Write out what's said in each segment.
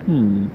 Hmm.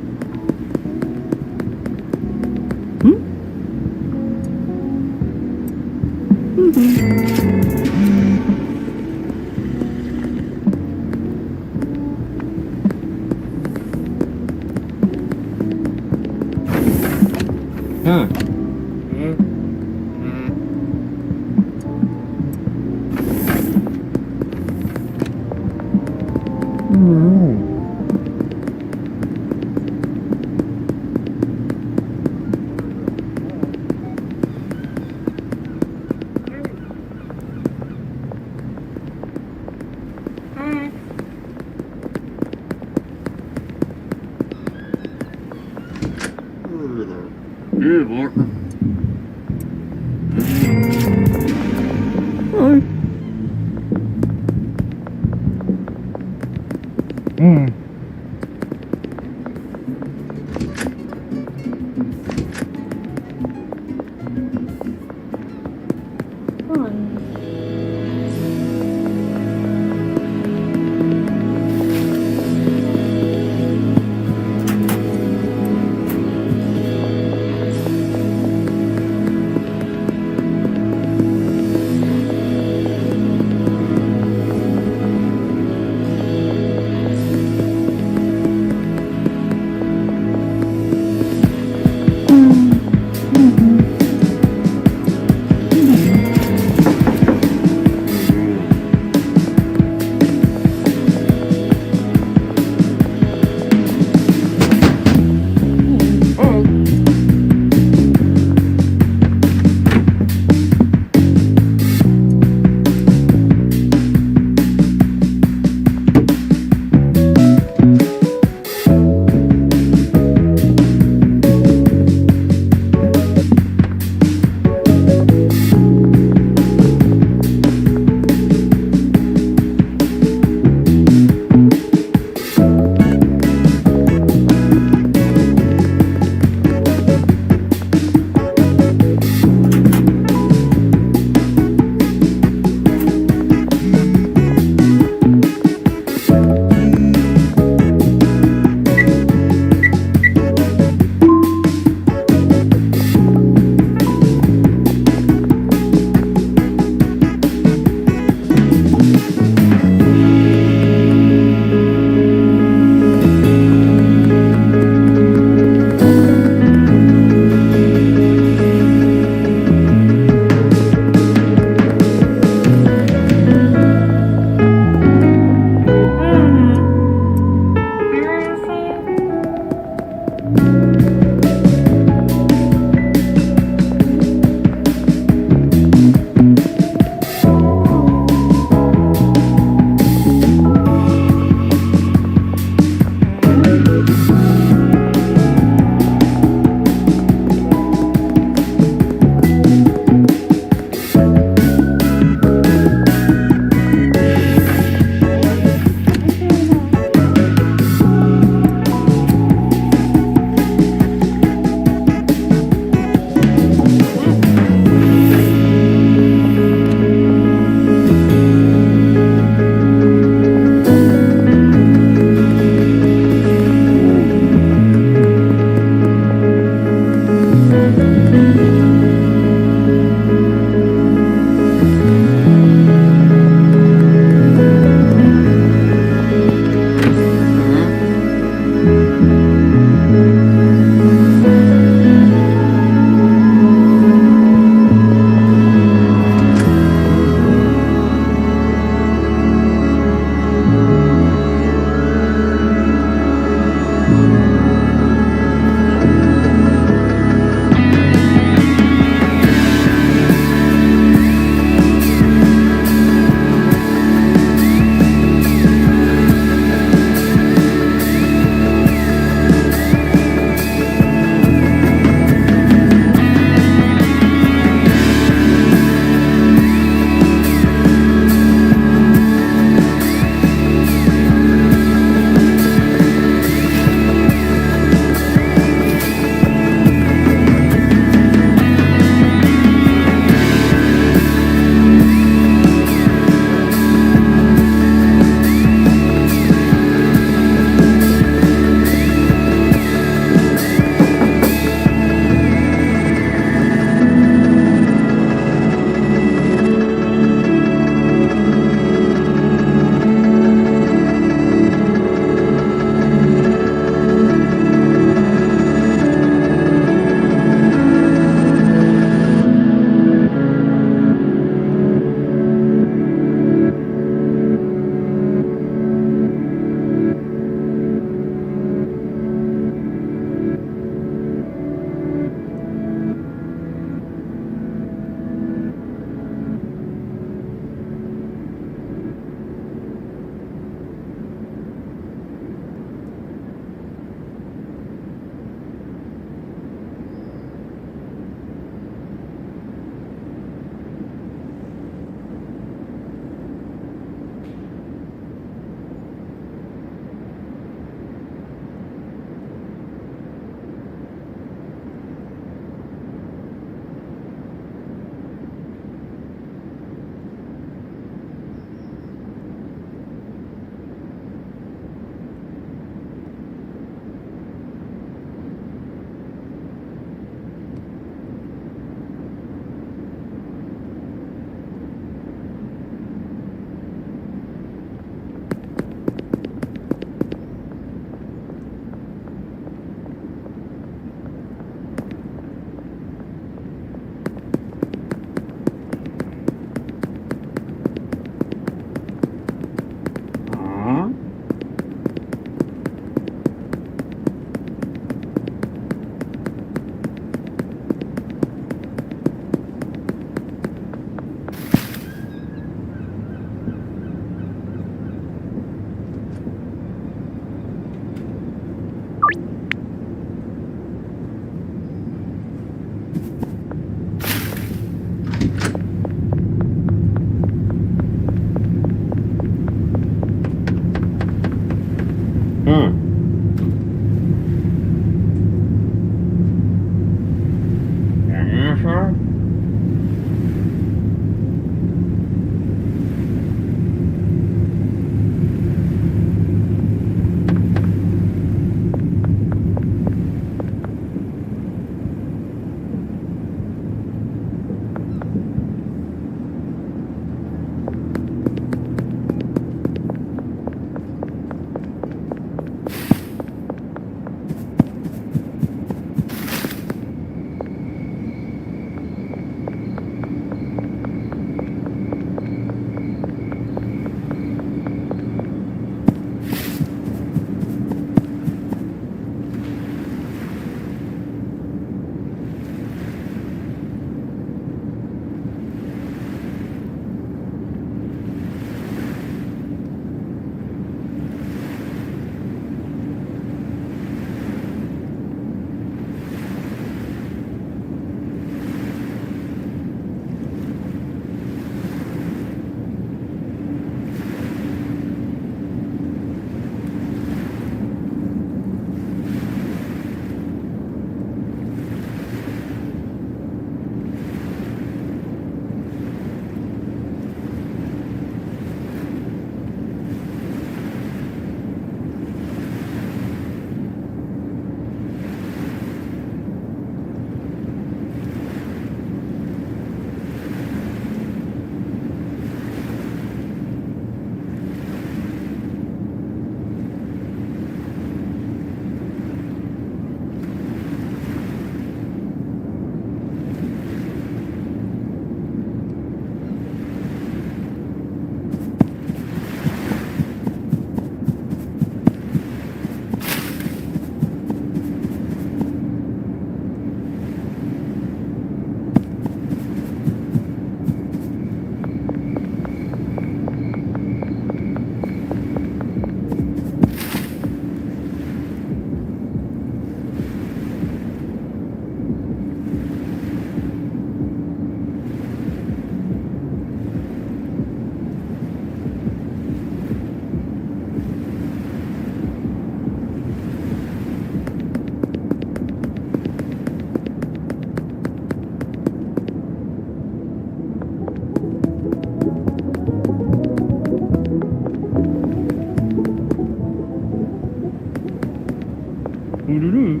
우르르.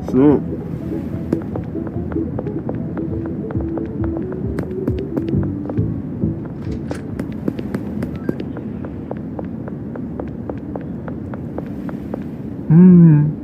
쑥. 음.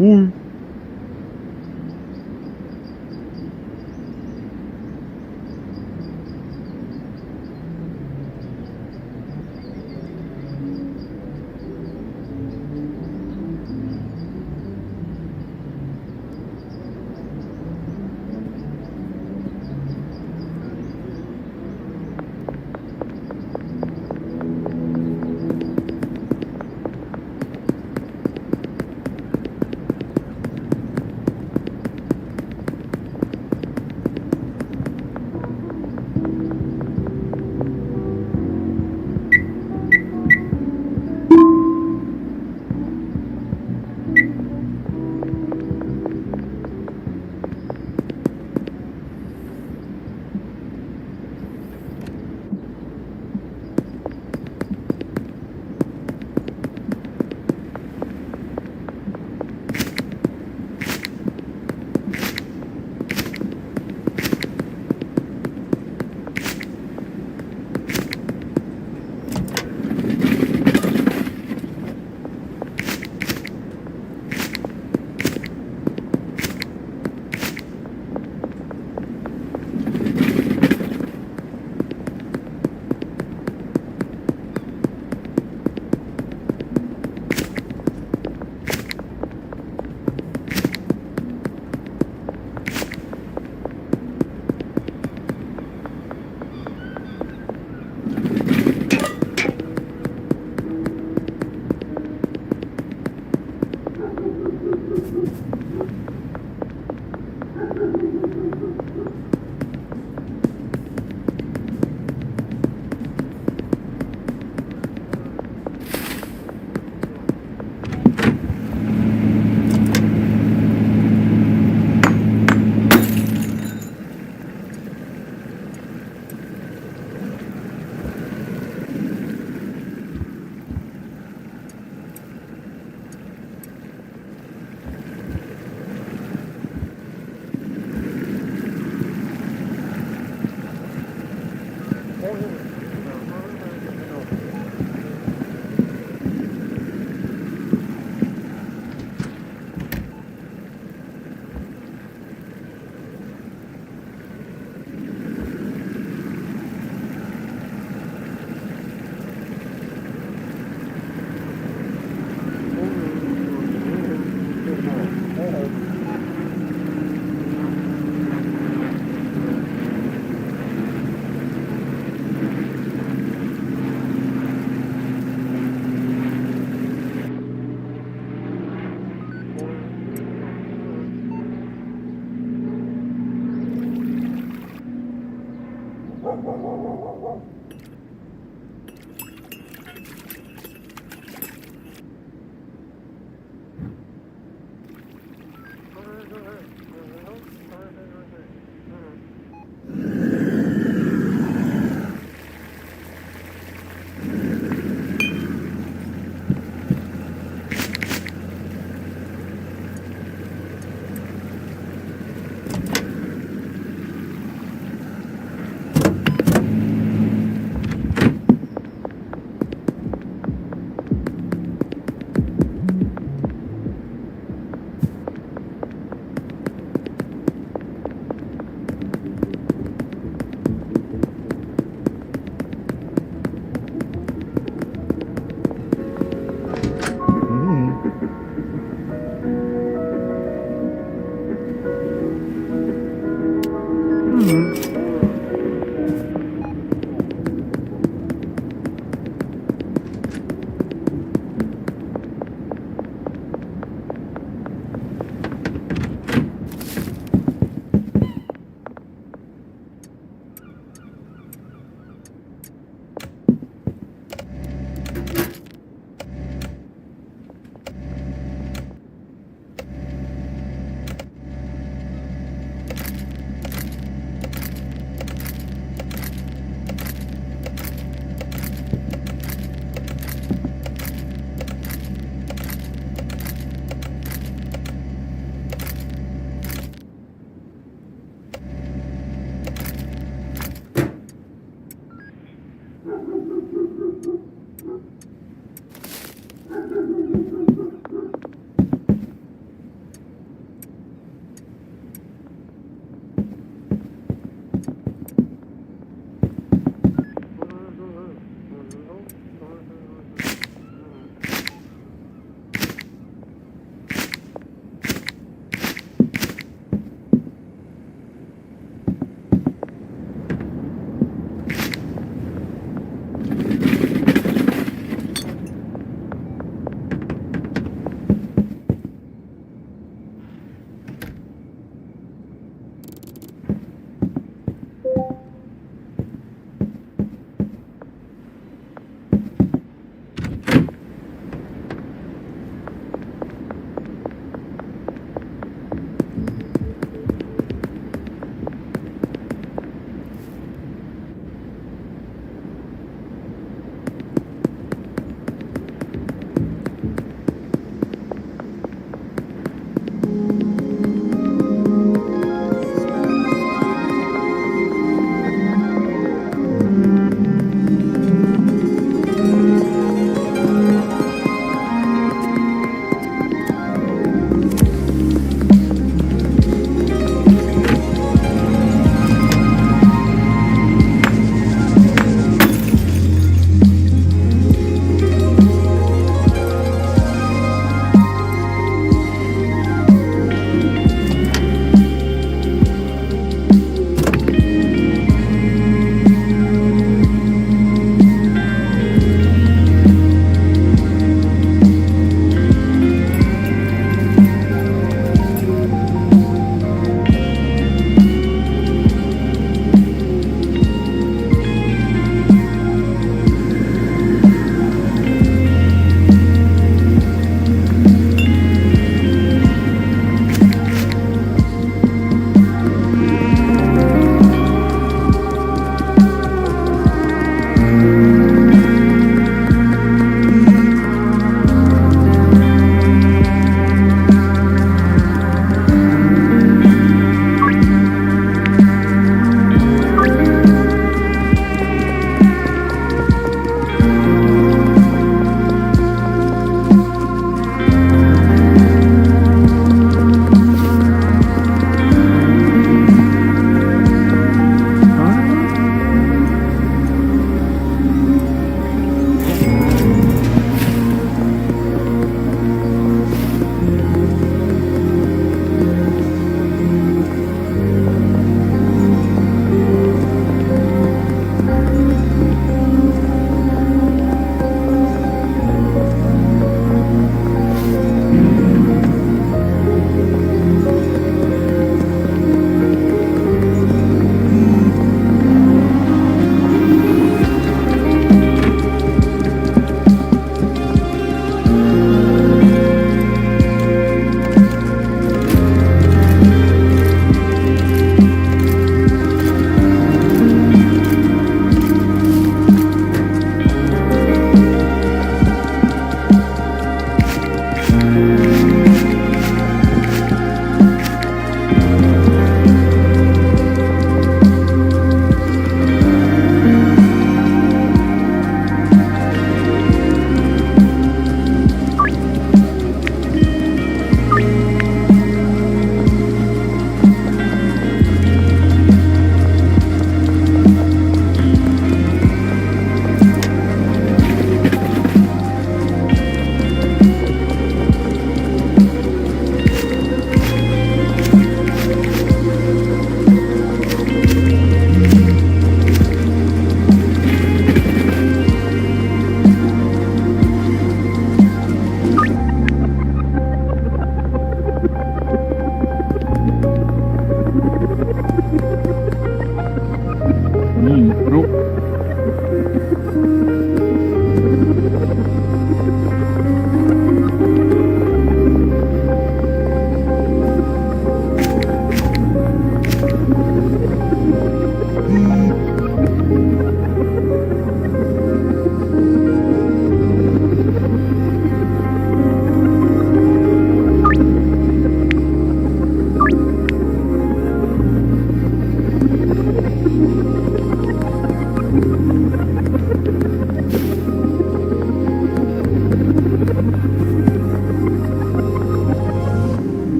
Yeah.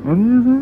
อ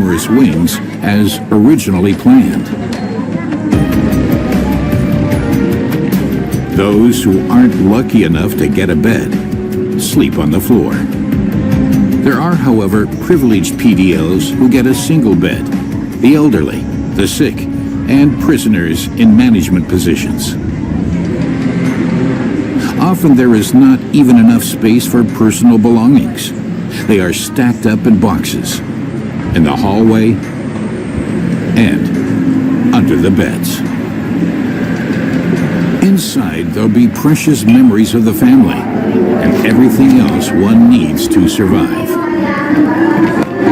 glamorous wings as originally planned. Those who aren't lucky enough to get a bed sleep on the floor. There are, however, privileged PDLs who get a single bed: the elderly, the sick, and prisoners in management positions. Often there is not even enough space for personal belongings. They are stacked up in boxes, in the hallway, and under the beds. Inside, there'll be precious memories of the family and everything else one needs to survive.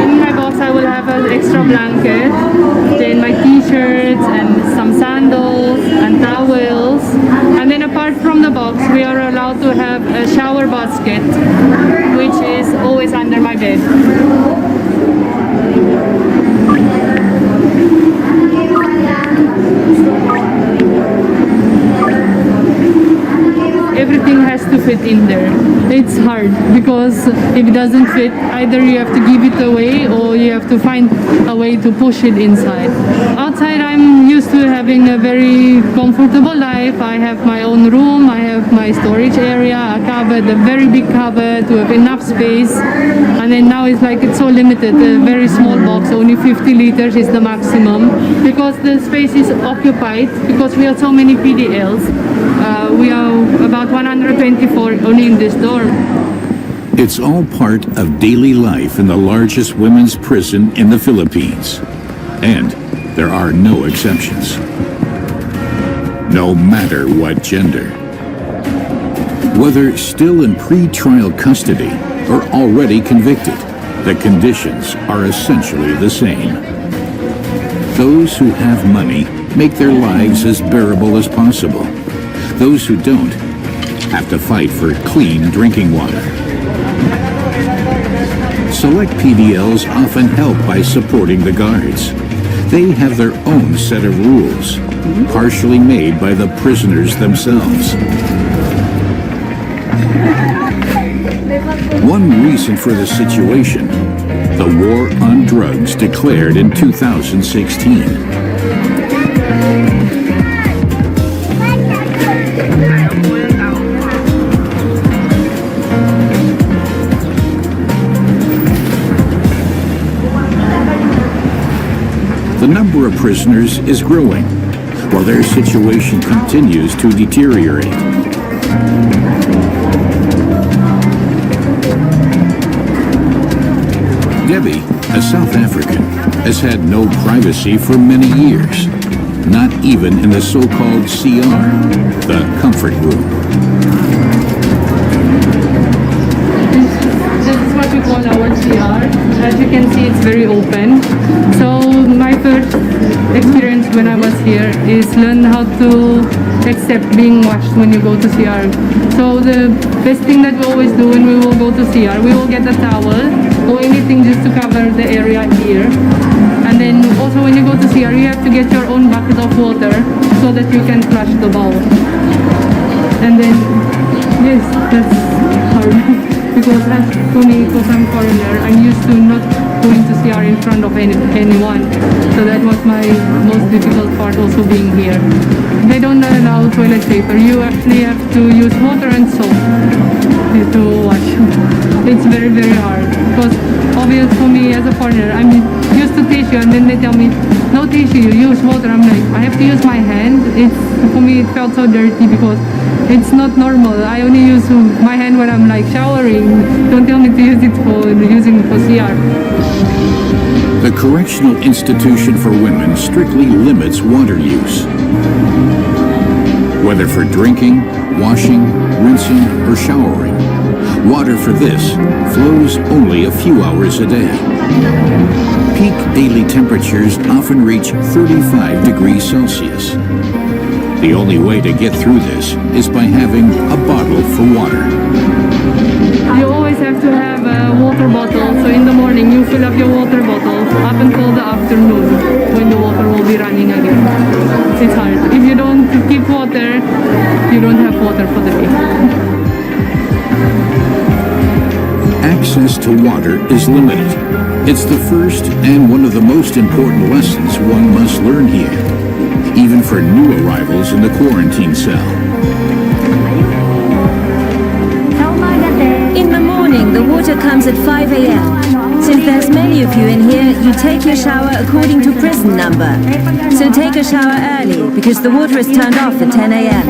In my box, I will have an extra blanket, then my t-shirts and some sandals and towels. And then apart from the box, we are allowed to have a shower basket, which is always under my bed. Everything has to fit in there. It's hard because if it doesn't fit, either you have to give it away or you have to find a way to push it inside. Outside, I'm used to having a very comfortable life. I have my own room, I have my storage area, a cupboard, a very big cupboard to have enough space. And then now it's like it's so limited, a very small box, only 50 liters is the maximum because the space is occupied because we have so many PDLs. We are about 124 only in this dorm. It's all part of daily life in the largest women's prison in the Philippines. And there are no exceptions. No matter what gender. Whether still in pre-trial custody or already convicted, the conditions are essentially the same. Those who have money make their lives as bearable as possible. Those who don't have to fight for clean drinking water. Select PDLs often help by supporting the guards. They have their own set of rules, partially made by the prisoners themselves. One reason for the situation: the war on drugs declared in 2016. The number of prisoners is growing, while their situation continues to deteriorate. Debbie, a South African, has had no privacy for many years, not even in the so-called CR, the comfort room. This is what we call our CR. As you can see, it's very open. So my first experience when I was here is learn how to accept being watched when you go to CR. So the best thing that we always do when we will go to CR, we will get a towel or anything just to cover the area here. And then also when you go to CR, you have to get your own bucket of water so that you can flush the bowl. And then, yes, that's hard. Because for me, because I'm foreigner, I'm used to not going to CR in front of anyone. So that was my most difficult part also being here. They don't allow toilet paper. You actually have to use water and soap to wash. It's very, very hard. Because obvious for me as a foreigner, I'm used to tissue and then they tell me, no tissue, you use water. I'm like, I have to use my hand. For me, it felt so dirty because it's not normal. I only use my hand when I'm like showering. Don't tell me to use it for using for CR. The Correctional Institution for Women strictly limits water use. Whether for drinking, washing, rinsing, or showering, water for this flows only a few hours a day. Peak daily temperatures often reach 35 degrees Celsius. The only way to get through this is by having a bottle for water. You always have to have a water bottle, so in the morning you fill up your water bottle up until the afternoon when the water will be running again. It's hard. If you don't keep water, you don't have water for the day. Access to water is limited. It's the first and one of the most important lessons one must learn here, even for new arrivals in the quarantine cell. In the morning, the water comes at 5 a.m. Since there's many of you in here, you take your shower according to prison number. So take a shower early, because the water is turned off at 10 a.m.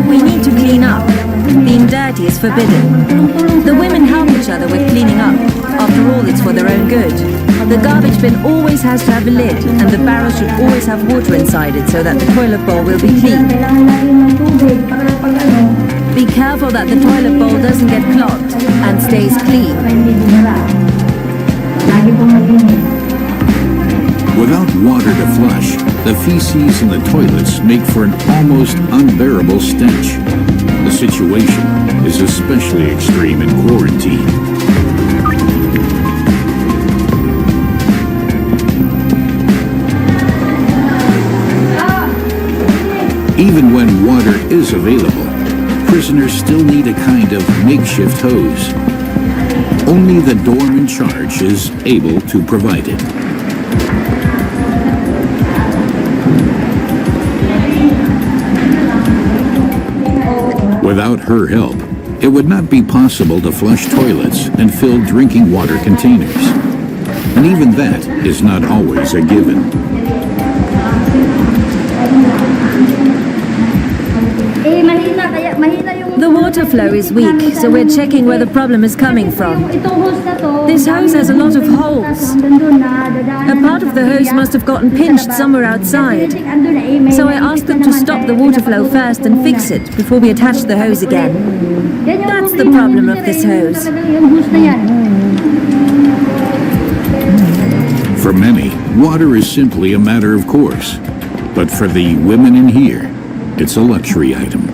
We need to clean up. Being dirty is forbidden. The women help each other with cleaning up. After all, it's for their own good. The garbage bin always has to have a lid, and the barrel should always have water inside it so that the toilet bowl will be clean. Be careful that the toilet bowl doesn't get clogged and stays clean. Without water to flush, the feces in the toilets make for an almost unbearable stench. The situation is especially extreme in quarantine. Even when water is available, prisoners still need a kind of makeshift hose. Only the dorm in charge is able to provide it. Without her help, it would not be possible to flush toilets and fill drinking water containers. And even that is not always a given. The water flow is weak, so we're checking where the problem is coming from. This hose has a lot of holes. A part of the hose must have gotten pinched somewhere outside. So I asked them to stop the water flow first and fix it before we attach the hose again. That's the problem of this hose. For many, water is simply a matter of course. But for the women in here, it's a luxury item.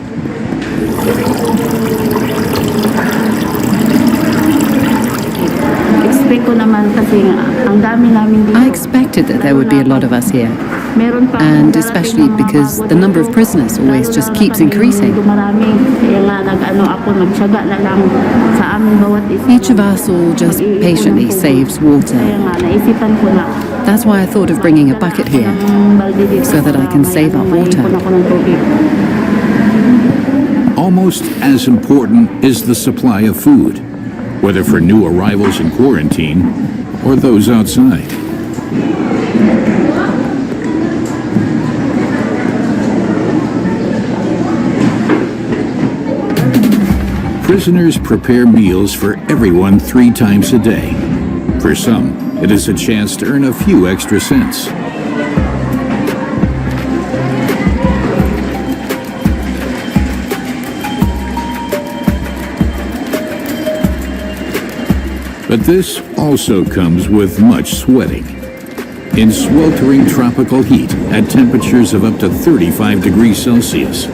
I expected that there would be a lot of us here, and especially because the number of prisoners always just keeps increasing. Each of us all just patiently saves water. That's why I thought of bringing a bucket here, so that I can save our water. Almost as important is the supply of food, whether for new arrivals in quarantine or those outside. Prisoners prepare meals for everyone 3 times a day. For some, it is a chance to earn a few extra cents. But this also comes with much sweating. In sweltering tropical heat at temperatures of up to 35 degrees Celsius.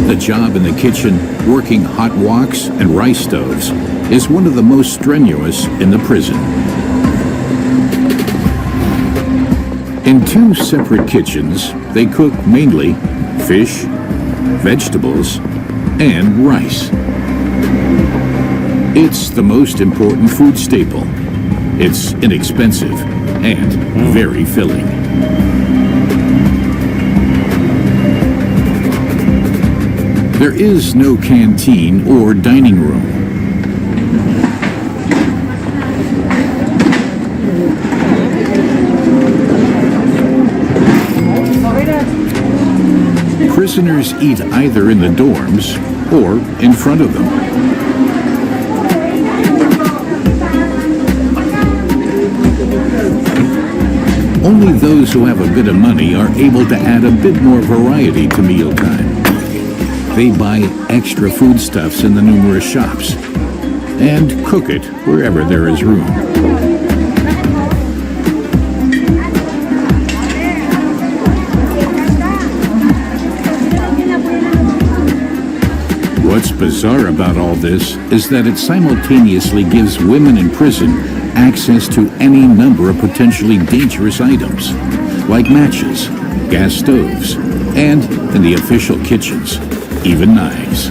The job in the kitchen, working hot woks and rice stoves, is one of the most strenuous in the prison. In 2 separate kitchens, they cook mainly fish, vegetables, and rice. It's the most important food staple. It's inexpensive and very filling. There is no canteen or dining room. Prisoners eat either in the dorms or in front of them. Only those who have a bit of money are able to add a bit more variety to mealtime. They buy extra foodstuffs in the numerous shops and cook it wherever there is room. What's bizarre about all this is that it simultaneously gives women in prison access to any number of potentially dangerous items, like matches, gas stoves, and in the official kitchens, even knives.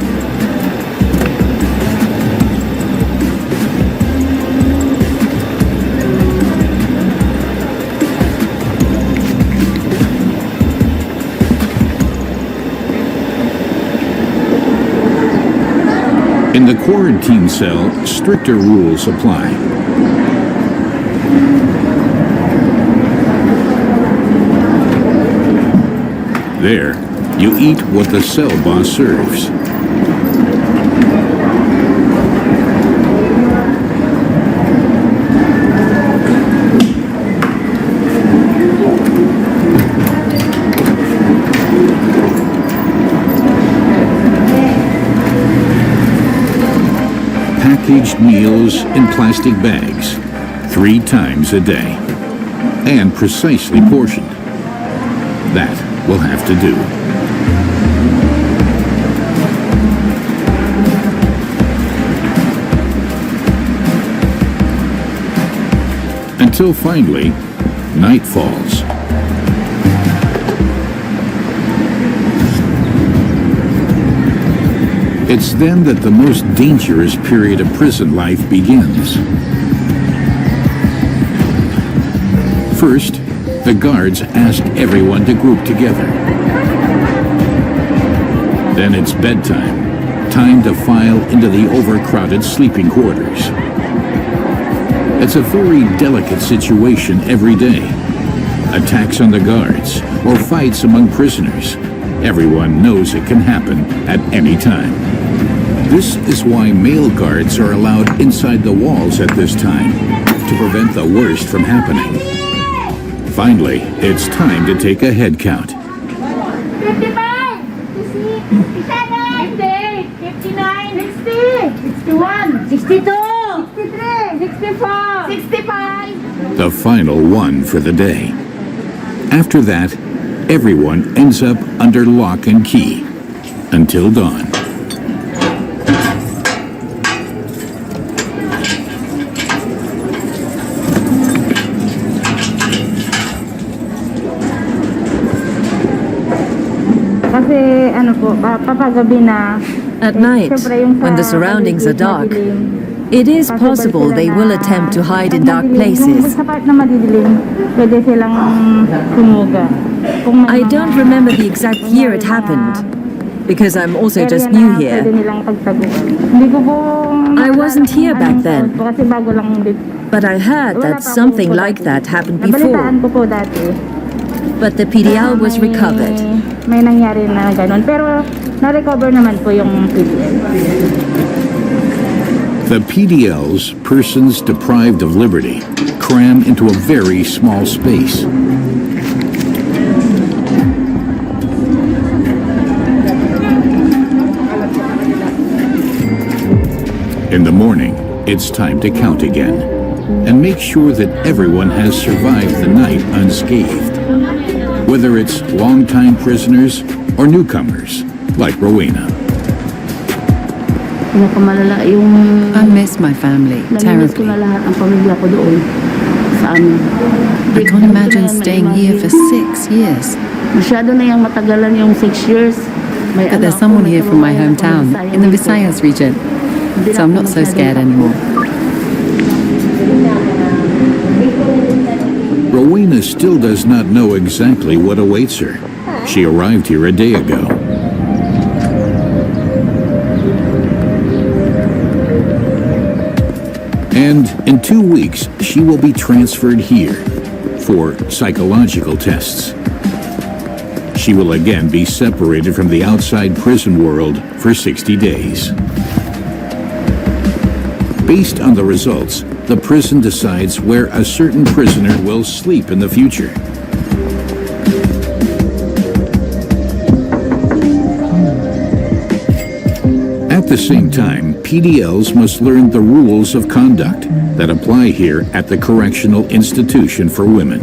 In the quarantine cell, stricter rules apply. There, you eat what the cell boss serves. Packaged meals in plastic bags, 3 times a day, and precisely portioned. That will have to do. Until finally, night falls. It's then that the most dangerous period of prison life begins. First, the guards ask everyone to group together. Then it's bedtime, time to file into the overcrowded sleeping quarters. It's a very delicate situation every day. Attacks on the guards or fights among prisoners. Everyone knows it can happen at any time. This is why male guards are allowed inside the walls at this time, to prevent the worst from happening. Finally, it's time to take a head count. 55, 57, 59, 60, 61, 62, 63, 64, 65. The final one for the day. After that, everyone ends up under lock and key until dawn. Kasi ano po, papagabi na. At night, when the surroundings are dark, it is possible they will attempt to hide in dark places. Sa part na madidilim, pwede silang humuga. I don't remember the exact year it happened, because I'm also just new here. I wasn't here back then, Kasi bago lang din. but I heard that something like that happened before. Nabalitaan ko po dati. But the PDL was recovered. May nangyari na ganun. Pero na-recover naman po yung PDL. The PDLs, persons deprived of liberty, cram into a very small space. In the morning, it's time to count again and make sure that everyone has survived the night unscathed. Whether it's longtime prisoners or newcomers, like Rowena. Pinakamalala yung I miss my family namiss ko terribly. na lahat ang pamilya ko doon sa amin. I can't imagine staying here for 6 years. Masyado na yung matagalan yung 6 years. May But there's someone here from my hometown, in the Visayas region, so I'm not so scared anymore. Rowena still does not know exactly what awaits her. She arrived here a day ago. And in 2 weeks, she will be transferred here for psychological tests. She will again be separated from the outside prison world for 60 days. Based on the results, the prison decides where a certain prisoner will sleep in the future. At the same time, PDLs must learn the rules of conduct that apply here at the Correctional Institution for Women.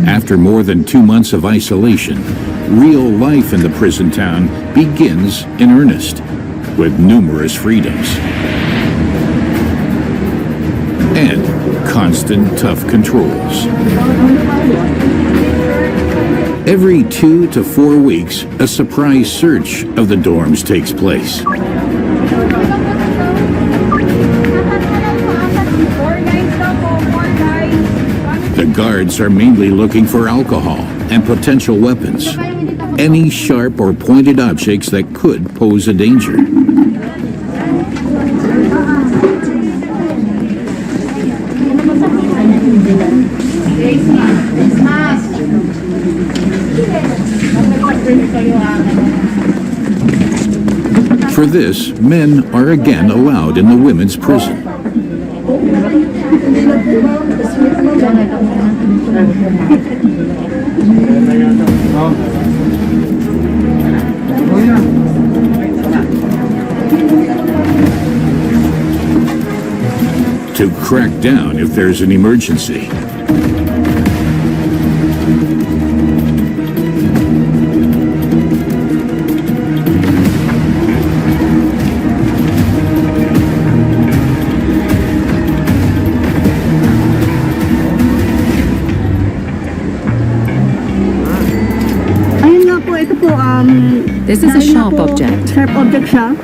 After more than 2 months of isolation, real life in the prison town begins in earnest, with numerous freedoms and constant tough controls. Every 2 to 4 weeks, a surprise search of the dorms takes place. The guards are mainly looking for alcohol and potential weapons, any sharp or pointed objects that could pose a danger. For this, men are again allowed in the women's prison. To crack down if there's an emergency. This is a sharp object. Sharp object siya.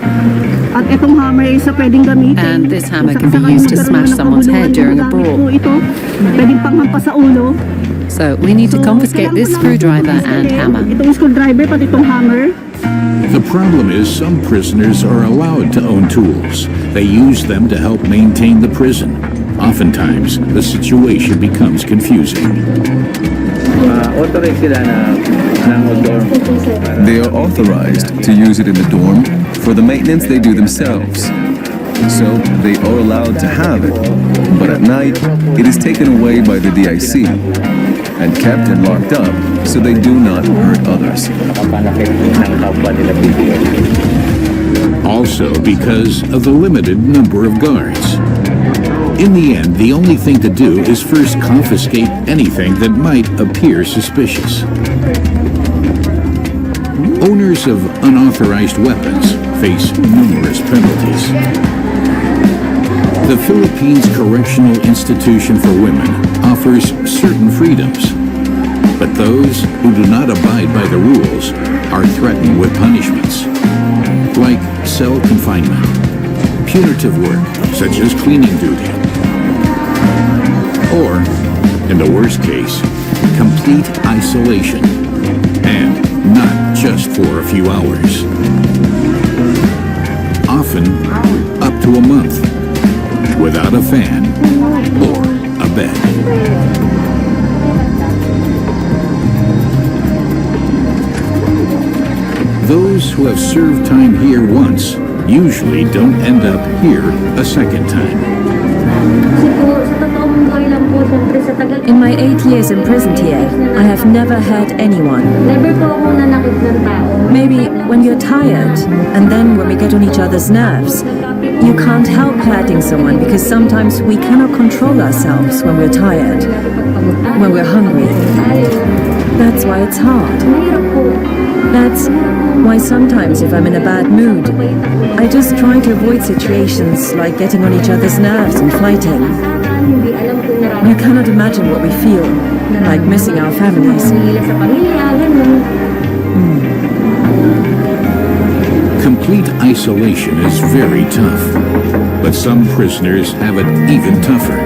At itong hammer ay isa pwedeng gamitin. And this hammer can be used to smash someone's head during a brawl. Ito, pwedeng panghampas sa ulo. So we need to confiscate this screwdriver and hammer. Itong screwdriver, pati itong hammer. The problem is some prisoners are allowed to own tools. They use them to help maintain the prison. Oftentimes, the situation becomes confusing. They are authorized to use it in the dorm. For the maintenance, they do themselves. So they are allowed to have it. But at night, it is taken away by the DIC and kept and locked up so they do not hurt others. Also because of the limited number of guards. In the end, the only thing to do is first confiscate anything that might appear suspicious. Owners of unauthorized weapons face numerous penalties. The Philippines Correctional Institution for Women offers certain freedoms, but those who do not abide by the rules are threatened with punishments, like cell confinement, punitive work, such as cleaning duty, or, in the worst case, complete isolation, and not just for a few hours. Often, up to a month, without a fan or a bed. Those who have served time here once usually don't end up here a second time. In my 8 years imprisoned here, I have never hurt anyone. Maybe when you're tired, and then when we get on each other's nerves, you can't help hurting someone because sometimes we cannot control ourselves when we're tired, when we're hungry. That's why it's hard. That's why sometimes if I'm in a bad mood, I just try to avoid situations like getting on each other's nerves and fighting. You cannot imagine what we feel, like missing our families. Complete isolation is very tough, but some prisoners have it even tougher,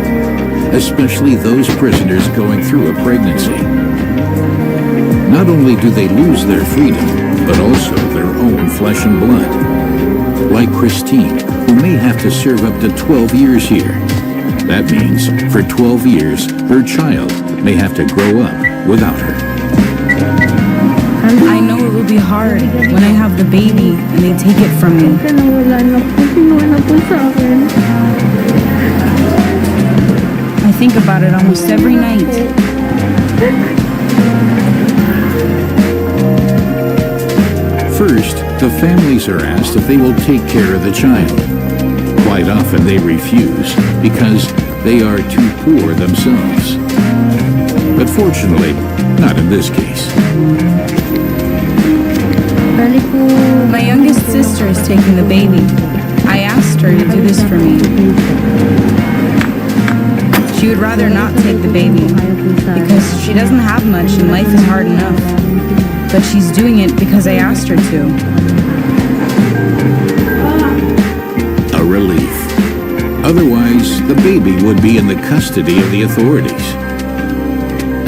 especially those prisoners going through a pregnancy. Not only do they lose their freedom, but also their own flesh and blood. Like Christine, who may have to serve up to 12 years here. That means, for 12 years, her child may have to grow up without her. I know it will be hard when I have the baby and they take it from me. I think about it almost every night. First, the families are asked if they will take care of the child. Quite often they refuse because they are too poor themselves. But fortunately, not in this case. My youngest sister is taking the baby. I asked her to do this for me. She would rather not take the baby because she doesn't have much and life is hard enough. But she's doing it because I asked her to. A relief. Otherwise, the baby would be in the custody of the authorities.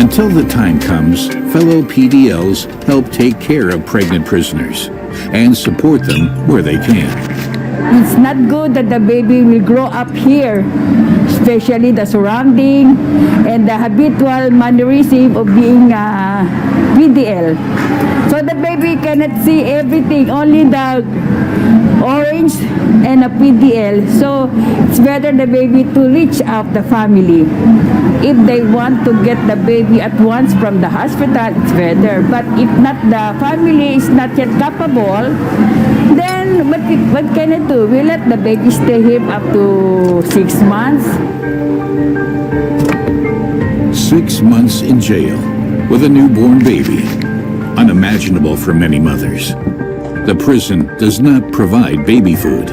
Until the time comes, fellow PDLs help take care of pregnant prisoners and support them where they can. It's not good that the baby will grow up here, especially the surrounding and the habitual mannerism of being a PDL. So the baby cannot see everything, only the orange and a PDL. So it's better the baby to reach out the family. If they want to get the baby at once from the hospital, it's better. But if not, the family is not yet capable, then what can I do? We let the baby stay here up to 6 months. 6 months in jail with a newborn baby. Unimaginable for many mothers. The prison does not provide baby food.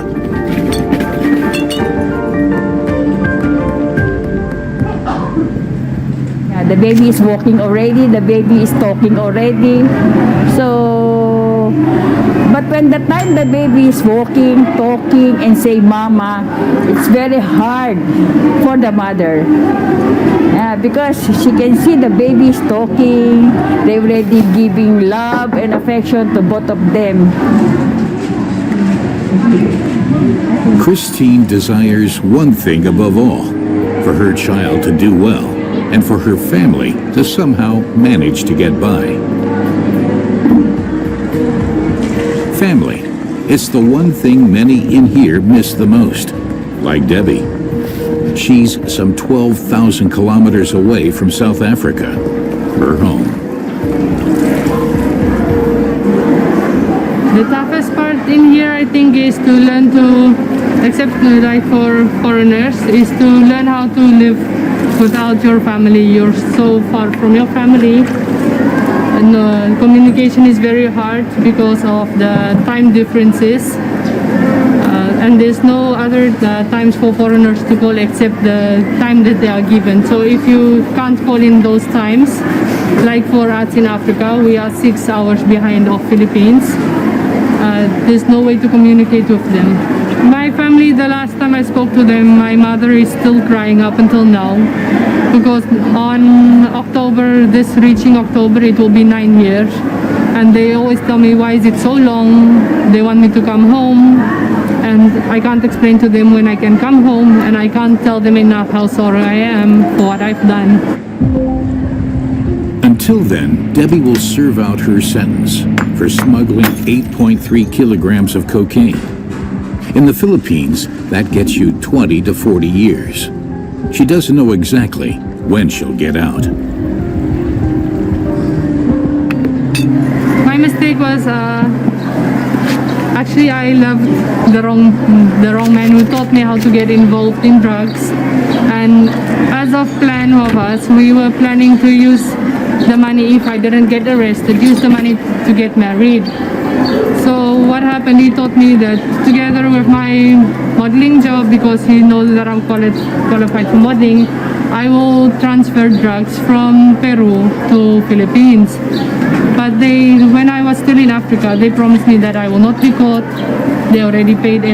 The baby is walking already, the baby is talking already. So, but when the time the baby is walking, talking, and say mama, it's very hard for the mother. Because she can see the baby is talking, they're already giving love and affection to both of them. Christine desires one thing above all, for her child to do well, and for her family to somehow manage to get by. Family. It's the one thing many in here miss the most, like Debbie. She's some 12,000 kilometers away from South Africa, her home. The toughest part in here, I think, is to learn to, except like for foreigners, is to learn how to live without your family. You're so far from your family, and communication is very hard because of the time differences. And there's no other times for foreigners to call except the time that they are given. So if you can't call in those times, like for us in Africa, we are 6 hours behind of Philippines. There's no way to communicate with them. My family, the last time I spoke to them, my mother is still crying up until now. Because on October, this reaching October, it will be 9 years. And they always tell me, why is it so long? They want me to come home. And I can't explain to them when I can come home, and I can't tell them enough how sorry I am for what I've done. Until then, Debbie will serve out her sentence for smuggling 8.3 kilograms of cocaine. In the Philippines, that gets you 20 to 40 years. She doesn't know exactly when she'll get out. My mistake was actually I loved the wrong man who taught me how to get involved in drugs. And as of plan of us, we were planning to use the money, if I didn't get arrested, use the money to get married. So what happened, he taught me that together with my modeling job, because he knows that I'm qualified for modeling, I will transfer drugs from Peru to Philippines. But when I was still in Africa, they promised me that I will not be caught. They already paid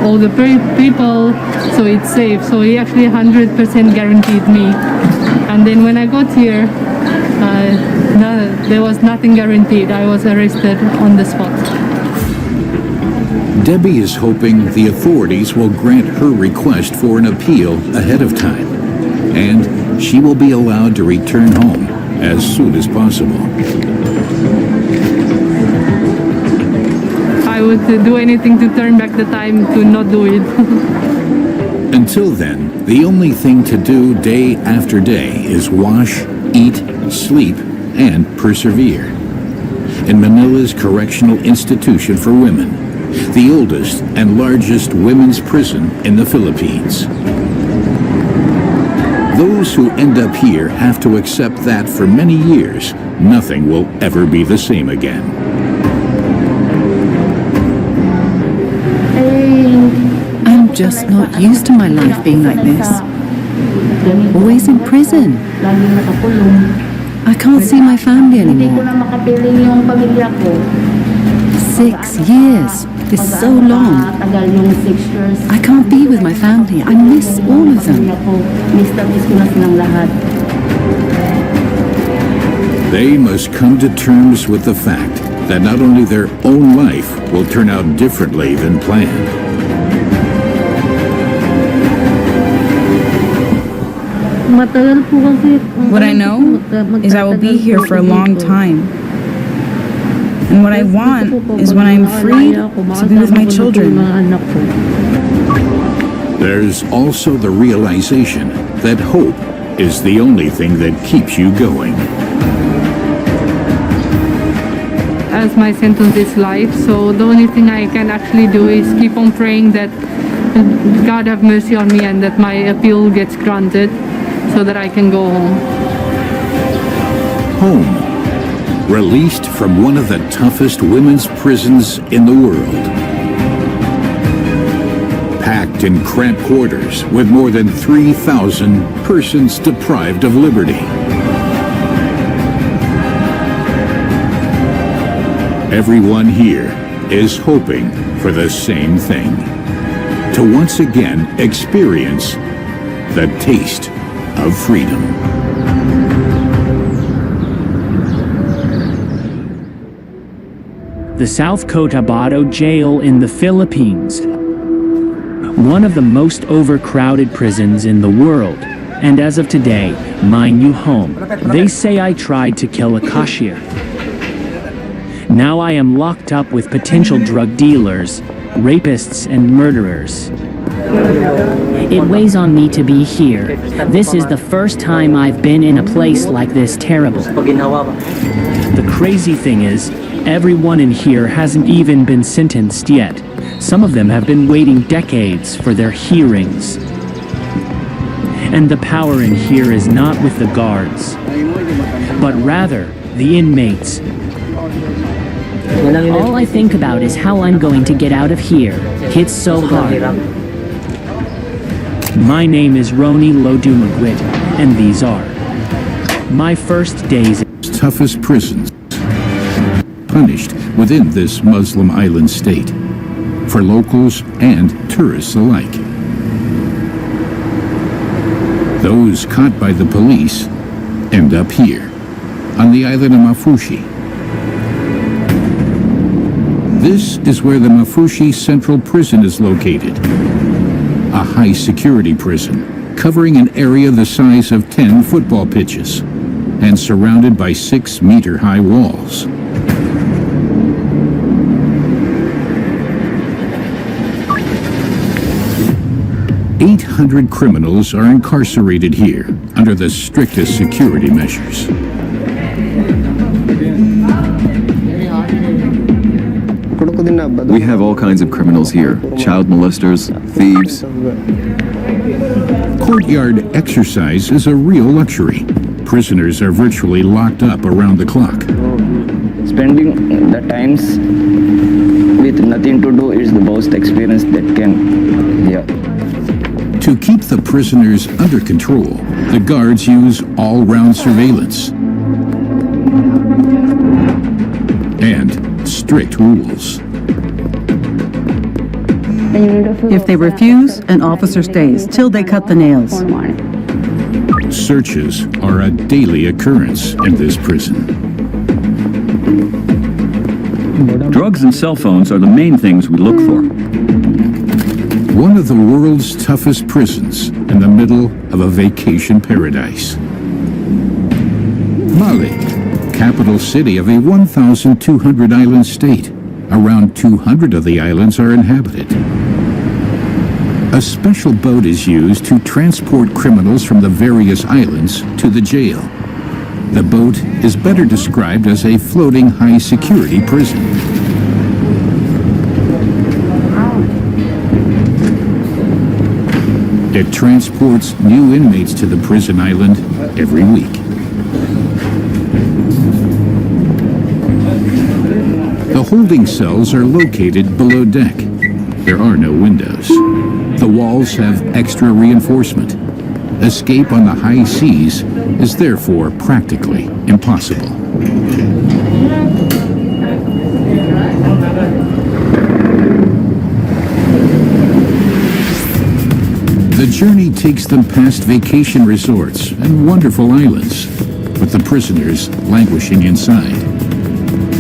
all the people, so it's safe. So he actually 100% guaranteed me. And then when I got here, there was nothing guaranteed. I was arrested on the spot. Debbie is hoping the authorities will grant her request for an appeal ahead of time, and she will be allowed to return home as soon as possible. I would do anything to turn back the time to not do it. Until then, the only thing to do day after day is wash, eat, sleep, and persevere. In Manila's Correctional Institution for Women, the oldest and largest women's prison in the Philippines. Those who end up here have to accept that for many years, nothing will ever be the same again. I'm just not used to my life being like this. Always in prison. I can't see my family Hindi ko anymore. na makapiling yung pamilya ko. 6 years is so long. Tagal yung 6 years. I can't be with my family. I miss all of them. Pamilya ko, miss na miss ko na silang lahat. They must come to terms with the fact that not only their own life will turn out differently than planned. Matagal po kasi. What I know is I will be here for a long time. And what I want is when I'm free to be with my children. There's also the realization that hope is the only thing that keeps you going. As my sentence is life, so the only thing I can actually do is keep on praying that God have mercy on me and that my appeal gets granted so that I can go home. Home. Released from one of the toughest women's prisons in the world. Packed in cramped quarters with more than 3,000 persons deprived of liberty. Everyone here is hoping for the same thing. To once again experience the taste of freedom. The South Cotabato Jail in the Philippines. One of the most overcrowded prisons in the world. And as of today, my new home. They say I tried to kill a cashier. Now I am locked up with potential drug dealers, rapists, and murderers. It weighs on me to be here. This is the first time I've been in a place like this terrible. The crazy thing is, everyone in here hasn't even been sentenced yet. Some of them have been waiting decades for their hearings. And the power in here is not with the guards, but rather the inmates. All I think about is how I'm going to get out of here. It's so hard. My name is Roni Lodumagwit, and these are my first days. Toughest prisons. Punished within this Muslim island state. For locals and tourists alike. Those caught by the police end up here, on the island of Mafushi. This is where the Mafushi Central Prison is located. A high-security prison, covering an area the size of 10 football pitches, and surrounded by 6-meter-high walls. "800 criminals are incarcerated here under the strictest security measures. We have all kinds of criminals here. Child molesters, thieves. Courtyard exercise is a real luxury. Prisoners are virtually locked up around the clock. Spending the times with nothing to do is the most experience that can, yeah. To keep the prisoners under control, the guards use all-round surveillance and strict rules. If they refuse, an officer stays till they cut the nails. Searches are a daily occurrence in this prison. Drugs and cell phones are the main things we look for. One of the world's toughest prisons in the middle of a vacation paradise. Mali, capital city of a 1,200 island state. Around 200 of the islands are inhabited. A special boat is used to transport criminals from the various islands to the jail. The boat is better described as a floating high-security prison. It transports new inmates to the prison island every week. The holding cells are located below deck. There are no windows. The walls have extra reinforcement. Escape on the high seas is therefore practically impossible. The journey takes them past vacation resorts and wonderful islands, with the prisoners languishing inside.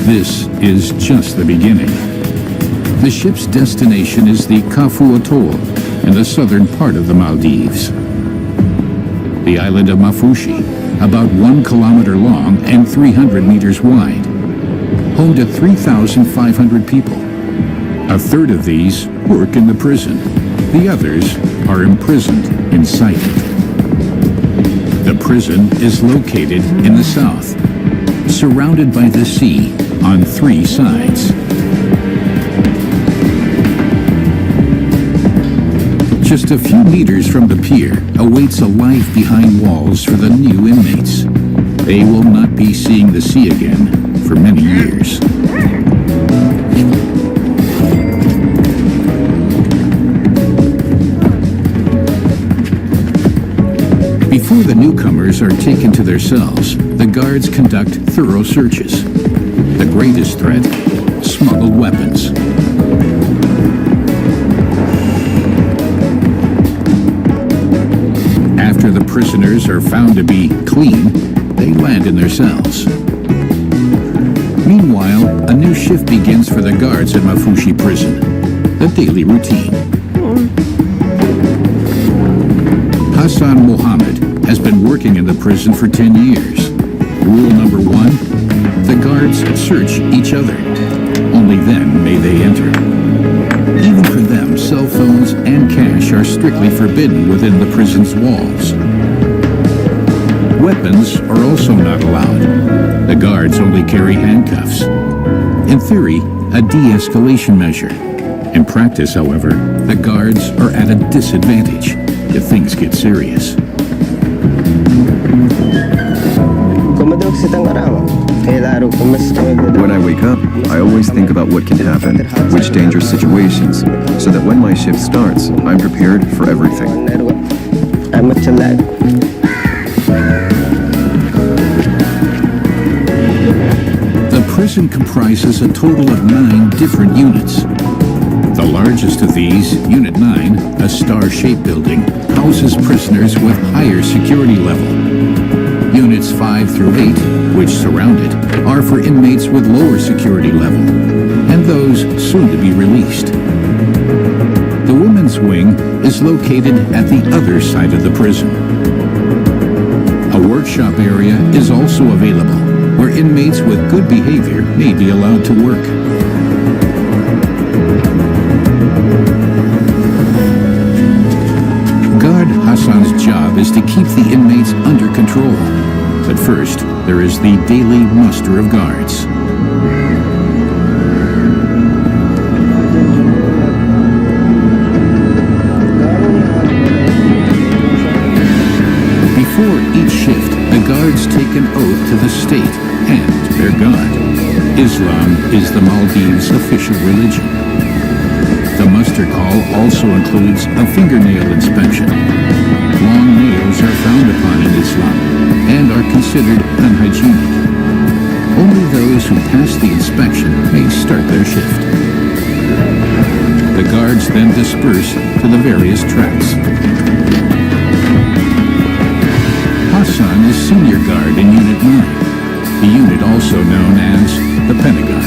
This is just the beginning. The ship's destination is the Kafue Atoll in the southern part of the Maldives. The island of Mafushi, about 1 kilometer long and 300 meters wide, home to 3,500 people. A third of these work in the prison. The others are imprisoned inside it. The prison is located in the south, surrounded by the sea on 3 sides. Just a few meters from the pier awaits a life behind walls for the new inmates. They will not be seeing the sea again for many years. Before the newcomers are taken to their cells, the guards conduct thorough searches. The greatest threat, smuggled weapons. After the prisoners are found to be clean, they land in their cells. Meanwhile, a new shift begins for the guards at Mafushi prison. The daily routine. Hassan Mohammed has been working in the prison for 10 years. Rule number 1, the guards search each other. Only then may they enter. Even for them, cell phones and cash are strictly forbidden within the prison's walls. Weapons are also not allowed. The guards only carry handcuffs. In theory, a de-escalation measure. In practice, however, the guards are at a disadvantage if things get serious. When I wake up, I always think about what can happen, which dangerous situations, so that when my shift starts, I'm prepared for everything. The prison comprises a total of 9 different units. The largest of these, Unit 9, a star-shaped building, houses prisoners with higher security level. Units 5 through 8, which surround it, are for inmates with lower security level, and those soon to be released. The women's wing is located at the other side of the prison. A workshop area is also available, where inmates with good behavior may be allowed to work. Guard Hassan's job is to keep the inmates under control. But first, there is the daily muster of guards. Before each shift, the guards take an oath to the state and their god. Islam is the Maldives' official religion. The muster call also includes a fingernail inspection. Long nails are frowned upon in Islam and are considered unhygienic. Only those who pass the inspection may start their shift. The guards then disperse to the various tracks. Hassan is senior guard in Unit 9, the unit also known as the Pentagon.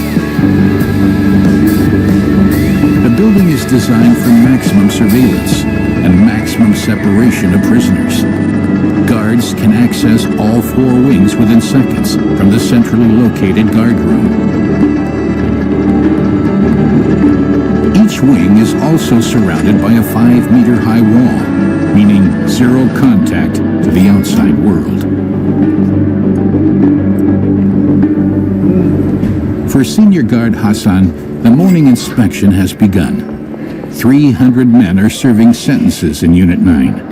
The building is designed for maximum surveillance and maximum separation of prisoners. Guards can access all 4 wings within seconds from the centrally located guard room. Each wing is also surrounded by a 5-meter high wall, meaning zero contact to the outside world. For Senior Guard Hassan, the morning inspection has begun. 300 men are serving sentences in Unit 9.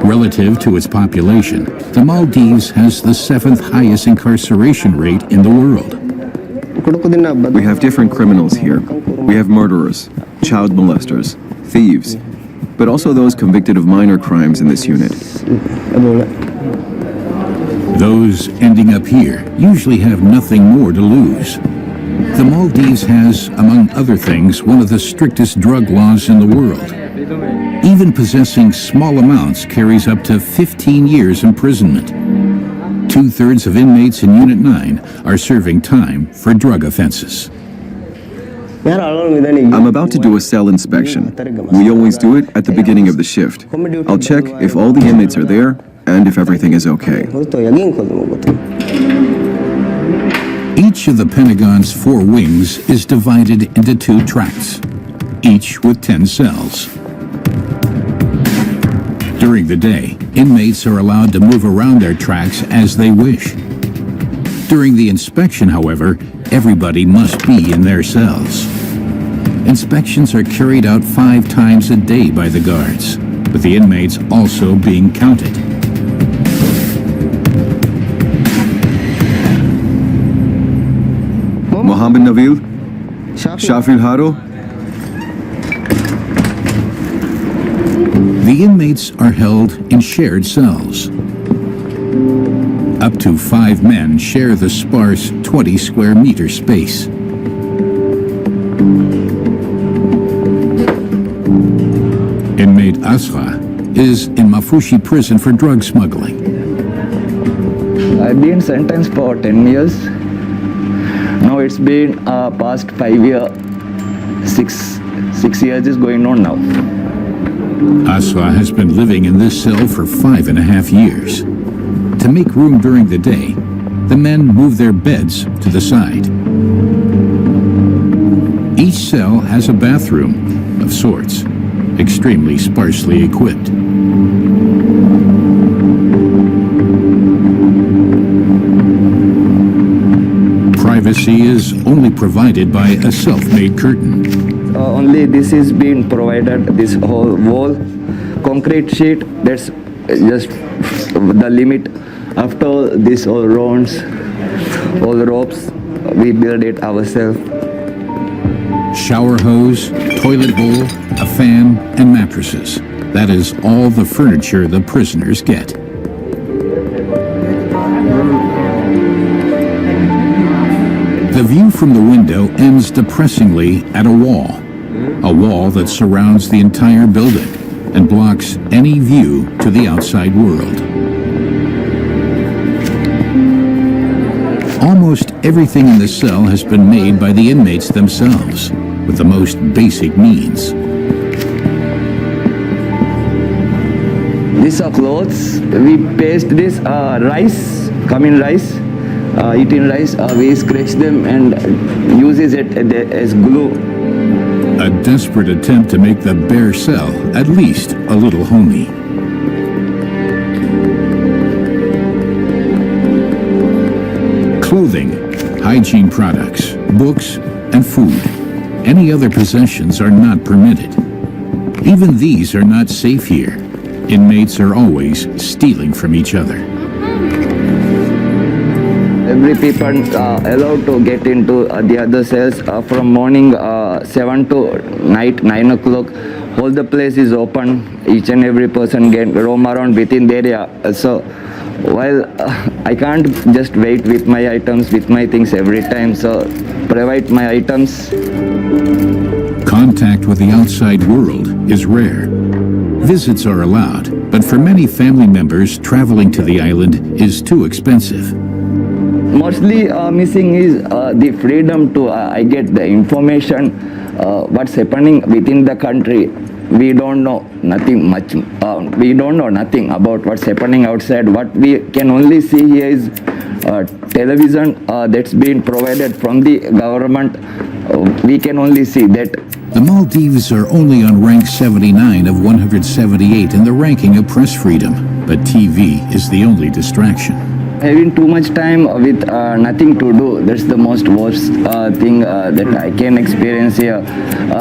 Relative to its population, the Maldives has the 7th highest incarceration rate in the world. We have different criminals here. We have murderers, child molesters, thieves, but also those convicted of minor crimes in this unit. Those ending up here usually have nothing more to lose. The Maldives has, among other things, one of the strictest drug laws in the world. Even possessing small amounts carries up to 15 years imprisonment. 2/3 of inmates in Unit 9 are serving time for drug offenses. I'm about to do a cell inspection. We always do it at the beginning of the shift. I'll check if all the inmates are there and if everything is okay. Each of the Pentagon's 4 wings is divided into 2 tracts, each with 10 cells. During the day, inmates are allowed to move around their tracts as they wish. During the inspection, however, everybody must be in their cells. Inspections are carried out 5 times a day by the guards, with the inmates also being counted. Mohammed Nabil? Shafil Haro? The inmates are held in shared cells. Up to 5 men share the sparse 20 square meter space. Inmate Asra is in Mafushi prison for drug smuggling. I've been sentenced for 10 years. Now it's been past 5 years. 6 years is going on now. Asra has been living in this cell for 5.5 years. To make room during the day, the men move their beds to the side. Each cell has a bathroom of sorts, extremely sparsely equipped. Privacy is only provided by a self-made curtain. Only this is being provided, this whole wall, concrete sheet, that's just the limit. After this all rounds, all ropes, we build it ourselves. Shower hose, toilet bowl, a fan, and mattresses. That is all the furniture the prisoners get. The view from the window ends depressingly at a wall that surrounds the entire building and blocks any view to the outside world. Almost everything in the cell has been made by the inmates themselves, with the most basic means. These are clothes. We paste this rice, cumin rice, eating rice. We scratch them and uses it as glue. A desperate attempt to make the bare cell at least a little homey. Clothing, hygiene products, books, and food. Any other possessions are not permitted. Even these are not safe here. Inmates are always stealing from each other. Every people allowed to get into the other cells from morning 7 to night 9 o'clock. All the place is open. Each and every person can roam around within the area. So while I can't just wait with my items, with my things every time, so provide my items. Contact with the outside world is rare. Visits are allowed, but for many family members, traveling to the island is too expensive. Mostly missing is the freedom to I get the information what's happening within the country. We don't know nothing much. We don't know nothing about what's happening outside. What we can only see here is television that's been provided from the government. We can only see that. The Maldives are only on rank 79 of 178 in the ranking of press freedom, but TV is the only distraction. Having too much time with nothing to do, that's the most worst thing that I can experience here.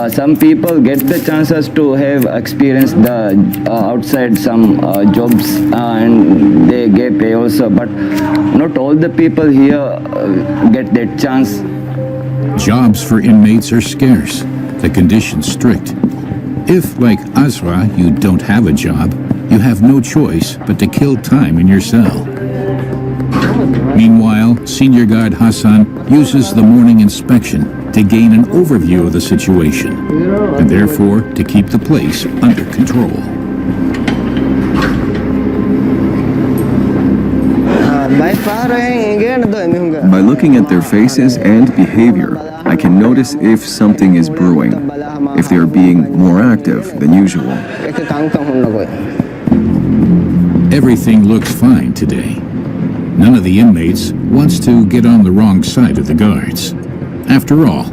Some people get the chances to have experienced the outside some jobs and they get pay also, but not all the people here get that chance. Jobs for inmates are scarce, the conditions strict. If, like Azra, you don't have a job, you have no choice but to kill time in your cell. Meanwhile, Senior Guard Hassan uses the morning inspection to gain an overview of the situation, and therefore to keep the place under control. By looking at their faces and behavior, I can notice if something is brewing, if they are being more active than usual. Everything looks fine today. None of the inmates wants to get on the wrong side of the guards. After all,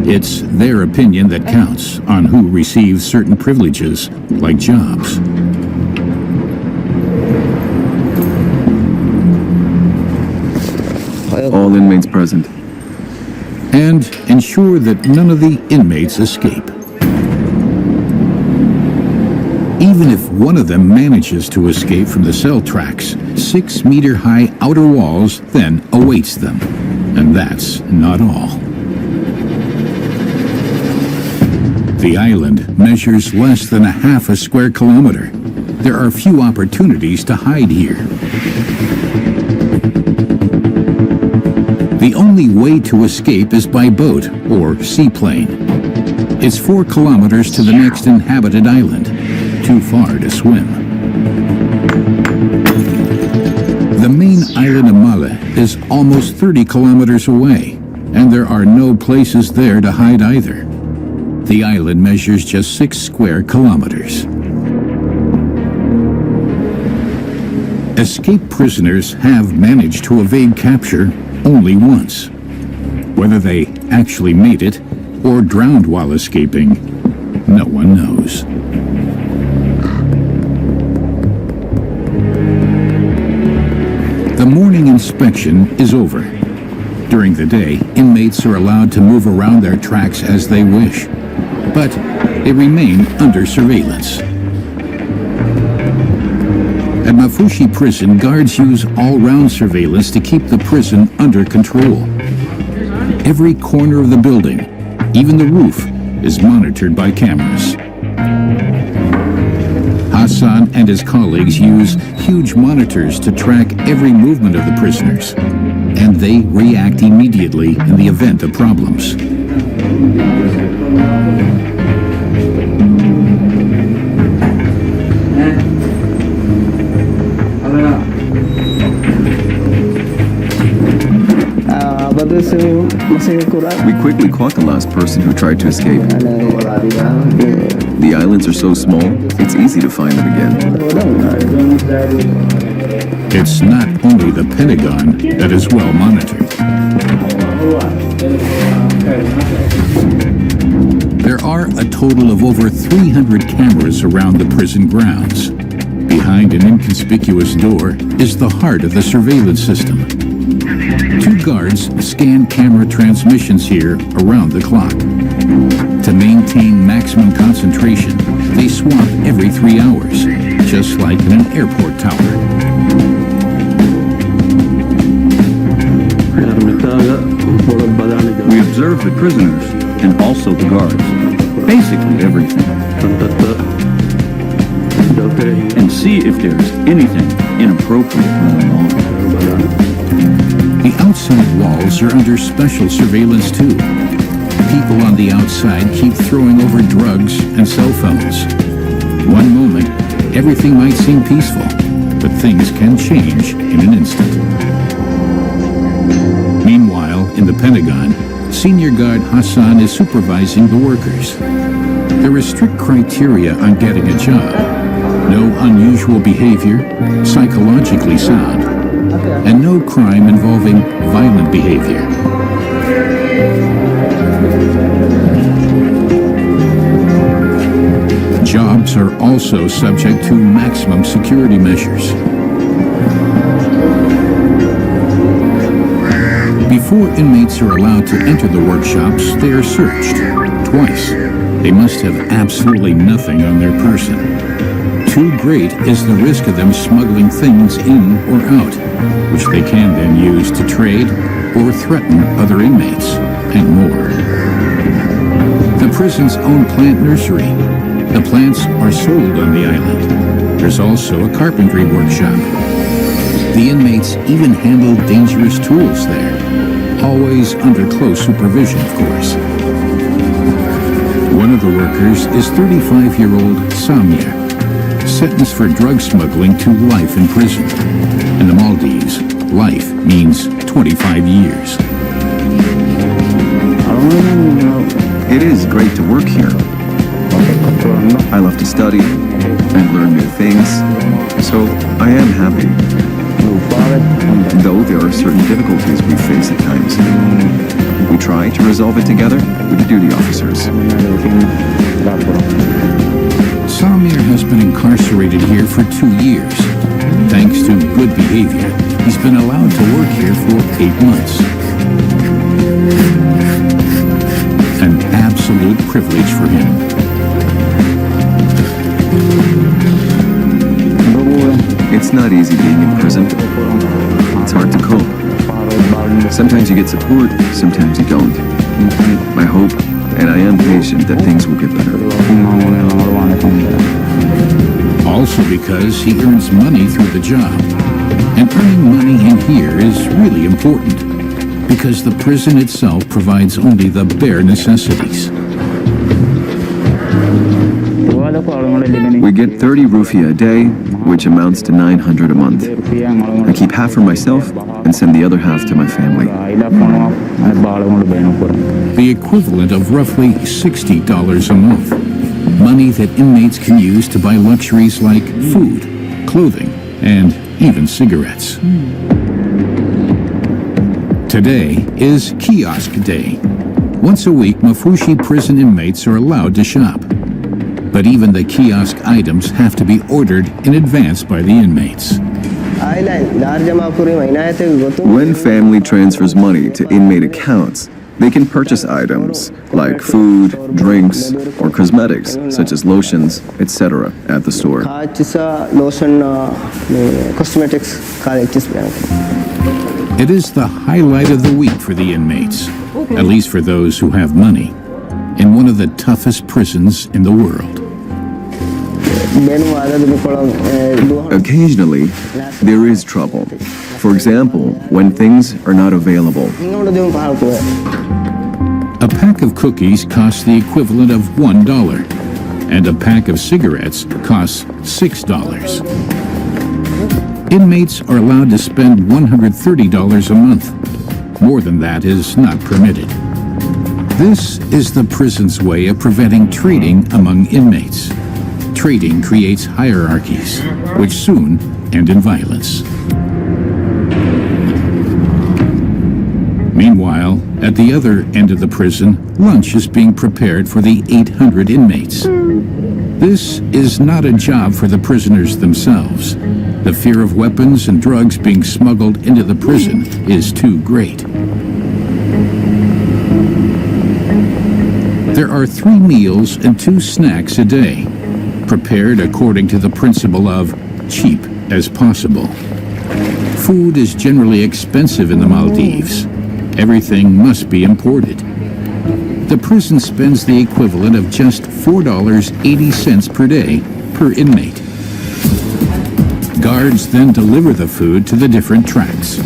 it's their opinion that counts on who receives certain privileges, like jobs. All inmates present. And ensure that none of the inmates escape. Even if one of them manages to escape from the cell tracks, 6-meter-high outer walls then awaits them. And that's not all. The island measures less than a half a square kilometer. There are few opportunities to hide here. The only way to escape is by boat or seaplane. It's 4 kilometers to the next inhabited island. Too far to swim. The main island of Male is almost 30 kilometers away, and there are no places there to hide either. The island measures just 6 square kilometers. Escaped prisoners have managed to evade capture only once. Whether they actually made it or drowned while escaping, no one knows. The morning inspection is over. During the day, inmates are allowed to move around their tracks as they wish, but they remain under surveillance. At Mafushi Prison, guards use all-round surveillance to keep the prison under control. Every corner of the building, even the roof, is monitored by cameras. Hassan and his colleagues use huge monitors to track every movement of the prisoners, and they react immediately in the event of problems. We quickly caught the last person who tried to escape. The islands are so small, it's easy to find them again. It's not only the Pentagon that is well monitored. There are a total of over 300 cameras around the prison grounds. Behind an inconspicuous door is the heart of the surveillance system. 2 guards scan camera transmissions here around the clock. To maintain maximum concentration, they swap every 3 hours, just like in an airport tower. We observe the prisoners and also the guards. Basically everything. And see if there's anything inappropriate going on. The outside walls are under special surveillance too. People on the outside keep throwing over drugs and cell phones. One moment, everything might seem peaceful, but things can change in an instant. Meanwhile, in the Pentagon, Senior Guard Hassan is supervising the workers. There is strict criteria on getting a job. No unusual behavior, psychologically sound, and no crime involving violent behavior. Jobs are also subject to maximum security measures. Before inmates are allowed to enter the workshops, they are searched twice. They must have absolutely nothing on their person. Too great is the risk of them smuggling things in or out, which they can then use to trade or threaten other inmates, and more. The prison's own plant nursery, The plants are sold on the island. There's also a carpentry workshop. The inmates even handle dangerous tools there, always under close supervision, of course. One of the workers is 35-year-old Samia, sentenced for drug smuggling to life in prison. In the Maldives, life means 25 years. It is great to work here. I love to study and learn new things, so I am happy. Though there are certain difficulties we face at times. We try to resolve it together with the duty officers. Samir has been incarcerated here for 2 years. Thanks to good behavior, he's been allowed to work here for 8 months. An absolute privilege for him. It's not easy being in prison. It's hard to cope. Sometimes you get support, sometimes you don't. I hope, and I am patient, that things will get better. Also because he earns money through the job. And earning money in here is really important, because the prison itself provides only the bare necessities. We get 30 rupiah a day, which amounts to 900 a month. I keep half for myself and send the other half to my family. The equivalent of roughly $60 a month. Money that inmates can use to buy luxuries like food, clothing, and even cigarettes. Today is Kiosk Day. Once a week, Mafushi prison inmates are allowed to shop. But even the kiosk items have to be ordered in advance by the inmates. When family transfers money to inmate accounts, they can purchase items like food, drinks, or cosmetics such as lotions, etc. at the store. It is the highlight of the week for the inmates, at least for those who have money, in one of the toughest prisons in the world. Occasionally, there is trouble. For example, when things are not available. A pack of cookies costs the equivalent of $1, and a pack of cigarettes costs $6. Inmates are allowed to spend $130 a month. More than that is not permitted. This is the prison's way of preventing trading among inmates. Trading creates hierarchies, which soon end in violence. Meanwhile, at the other end of the prison, lunch is being prepared for the 800 inmates. This is not a job for the prisoners themselves. The fear of weapons and drugs being smuggled into the prison is too great. There are 3 meals and 2 snacks a day, prepared according to the principle of cheap as possible. Food is generally expensive in the Maldives. Everything must be imported. The prison spends the equivalent of just $4.80 per day per inmate. Guards then deliver the food to the different tracts.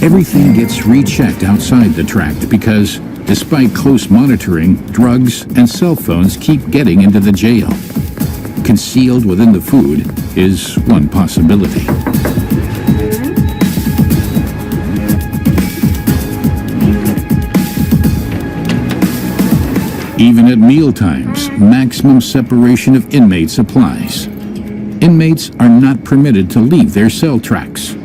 Everything gets rechecked outside the tract because, despite close monitoring, drugs and cell phones keep getting into the jail. Concealed within the food is one possibility. Even at mealtimes, maximum separation of inmates applies. Inmates are not permitted to leave their cell tracts.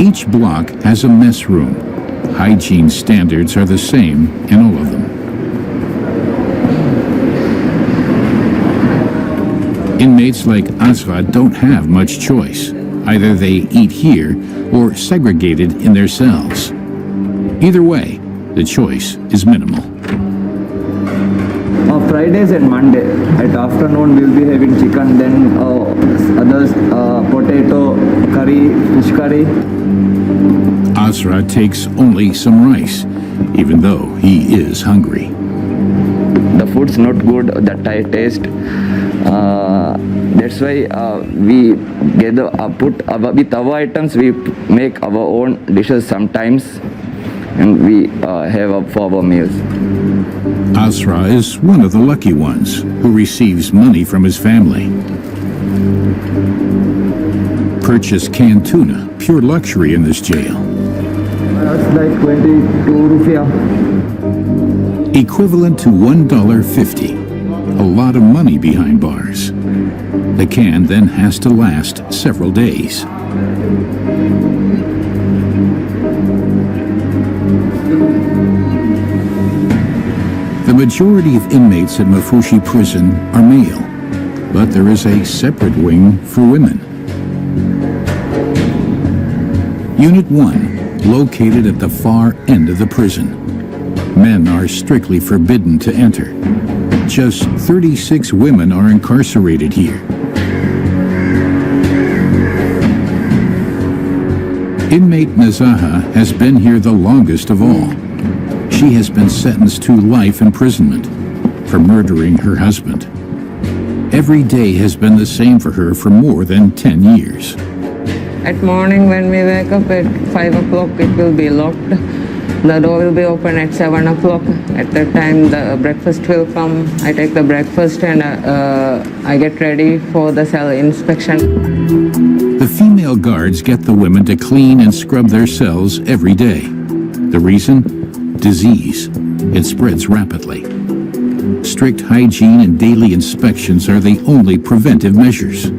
Each block has a mess room. Hygiene standards are the same in all of them. Inmates like Azra don't have much choice. Either they eat here or segregated in their cells. Either way, the choice is minimal. Fridays and Monday. At afternoon we'll be having chicken, then others potato curry, fish curry. Asra takes only some rice, even though he is hungry. The food's not good, the taste. That's why we gather, with our items we make our own dishes sometimes, and we have for our meals. Asra is one of the lucky ones who receives money from his family. Purchase canned tuna, pure luxury in this jail. That's like 22 rupiah. Equivalent to $1.50. A lot of money behind bars. The can then has to last several days. The majority of inmates at Mafushi prison are male, but there is a separate wing for women. Unit 1, located at the far end of the prison. Men are strictly forbidden to enter. Just 36 women are incarcerated here. Inmate Nazaha has been here the longest of all. She has been sentenced to life imprisonment for murdering her husband. Every day has been the same for her for more than 10 years. At morning when we wake up at 5 o'clock, it will be locked. The door will be open at 7 o'clock. At that time, the breakfast will come. I take the breakfast and I get ready for the cell inspection. The female guards get the women to clean and scrub their cells every day. The reason? Disease. It spreads rapidly. Strict hygiene and daily inspections are the only preventive measures.